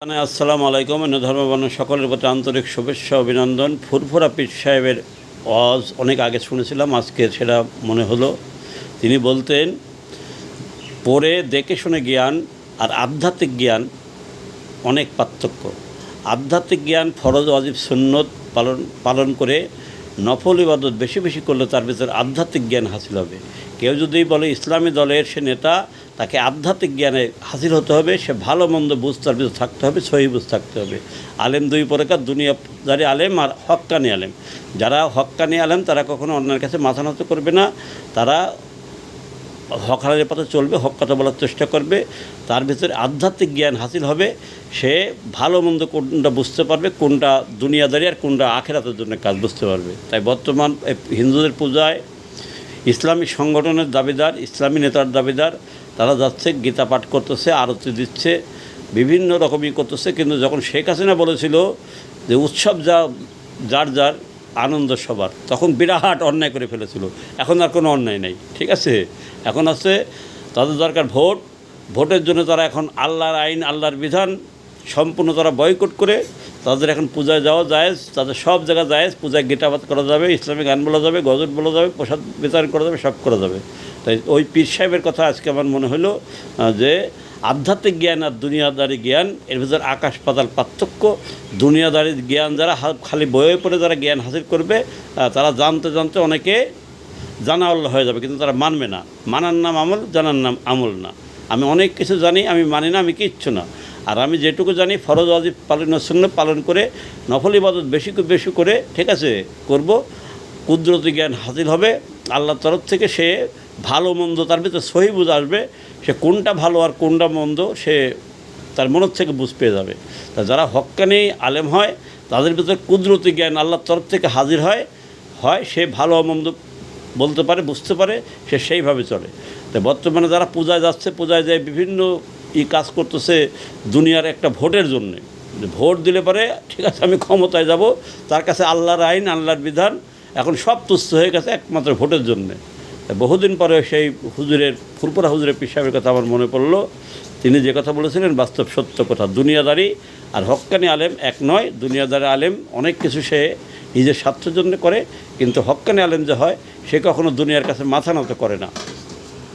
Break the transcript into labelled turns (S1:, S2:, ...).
S1: আসসালামু আলাইকুম। অন্য ধর্মবর্ণ সকলের প্রতি আন্তরিক শুভেচ্ছা অভিনন্দন। ফুরফুরা পীর সাহেবের ওয়াজ অনেক আগে শুনেছিলাম, আজকে সেটা মনে হলো। তিনি বলতেন, পড়ে দেখে শুনে জ্ঞান আর আধ্যাত্মিক জ্ঞান অনেক পার্থক্য। আধ্যাত্মিক জ্ঞান ফরজ ওয়াজিব সুন্নত পালন করে নফল ইবাদত বেশি বেশি করলে তার ভিতর আধ্যাত্মিক জ্ঞান হাসিল হবে। কেউ যদি বলে ইসলামী দলের সে নেতা, তাকে আধ্যাত্মিক জ্ঞানে হাসিল হতে হবে, সে ভালো মন্দ বুঝ তার ভিতর থাকতে হবে, সহি বুঝ থাকতে হবে। আলেম দুই প্রকার, দুনিয়াদারি আলেম আর হক্কানি আলেম। যারা হক্কানি আলেম তারা কখনো অন্যের কাছে মাথা নত করবে না, তারা হক হালালের পথে চলবে, হক কথা বলার চেষ্টা করবে। তার ভিতরে আধ্যাত্মিক জ্ঞান হাসিল হবে, সে ভালো মন্দ কোনটা বুঝতে পারবে, কোনটা দুনিয়াদারি আর কোনটা আখেরাতের জন্য কাজ বুঝতে পারবে। তাই বর্তমান হিন্দুদের পূজায় ইসলামী সংগঠনের দাবিদার, ইসলামী নেতার দাবিদার, তারা যাচ্ছে, গীতা পাঠ করতেছে, আরতি দিচ্ছে, বিভিন্ন রকমই করতেছে। কিন্তু যখন শেখ হাসিনা বলেছিল যে উৎসব যার যার আনন্দ সবার, তখন বিরাট অন্যায় করে ফেলেছিল। এখন আর কোনো অন্যায় নেই, ঠিক আছে। এখন আছে তাদের দরকার ভোটের জন্য তারা এখন আল্লাহর আইন, আল্লাহর বিধান সম্পূর্ণ তারা বয়কট করে তাদের এখন পূজায় যাওয়া জায়েজ, তাদের সব জায়গায় জায়েজ। পূজায় গীতাপাঠ করা যাবে, ইসলামিক গান বলা যাবে, গজল বলা যাবে, প্রসাদ বিতরণ করা যাবে, সব করা যাবে। তাই ওই পীর সাহেবের কথা আজকে আমার মনে হলো যে আধ্যাত্মিক জ্ঞান আর দুনিয়াদারি জ্ঞান এর ভিতর আকাশ পাতাল পার্থক্য। দুনিয়াদারি জ্ঞান যারা খালি বইয়ে পড়ে যারা জ্ঞান হাসিল করবে, তারা জানতে জানতে অনেকে জানা আল্লাহ হয়ে যাবে, কিন্তু তারা মানবে না। মানার নাম আমল, জানার নাম আমল না। আমি অনেক কিছু জানি, আমি মানি না, আমি কিচ্ছু না। আর আমি যেটুকু জানি ফরজ ওয়াজিব পালনের সুন্নাত পালন করে নফল ইবাদত বেশি বেশি করে, ঠিক আছে, করব। কুদরতি জ্ঞান হাসিল হবে আল্লাহর তরফ থেকে। সে ভালো মন্দ তার ভিতরে সহি বুঝ আসবে, সে কোনটা ভালো আর কোনটা মন্দ সে তার মনের থেকে বুঝ পেয়ে যাবে। তা যারা হক্কানি আলেম হয়, তাদের ভিতরে কুদরতি জ্ঞান আল্লাহর তরফ থেকে হাজির হয়, সে ভালো মন্দ বলতে পারে, বুঝতে পারে, সে সেইভাবে চলে। তো বর্তমানে যারা পূজায় যাচ্ছে, পূজায় যায় বিভিন্ন কাজ করতেছে দুনিয়ার একটা ভোটের জন্যে। ভোট দিলে পরে ঠিক আছে আমি ক্ষমতায় যাব, তার কাছে আল্লাহর আইন, আল্লাহর বিধান এখন সব তুচ্ছ হয়ে গেছে একমাত্র ভোটের জন্যে। বহুদিন পরে সেই ফুরফুরা হুজুরের পীর সাহেবের কথা আমার মনে পড়লো। তিনি যে কথা বলেছিলেন বাস্তব সত্য কথা। দুনিয়াদারি আর হক্কানি আলেম এক নয়। দুনিয়াদারি আলেম অনেক কিছু সে নিজের স্বার্থের জন্য করে, কিন্তু হক্কানি আলেম যে হয় সে কখনো দুনিয়ার কাছে মাথা নত করে না।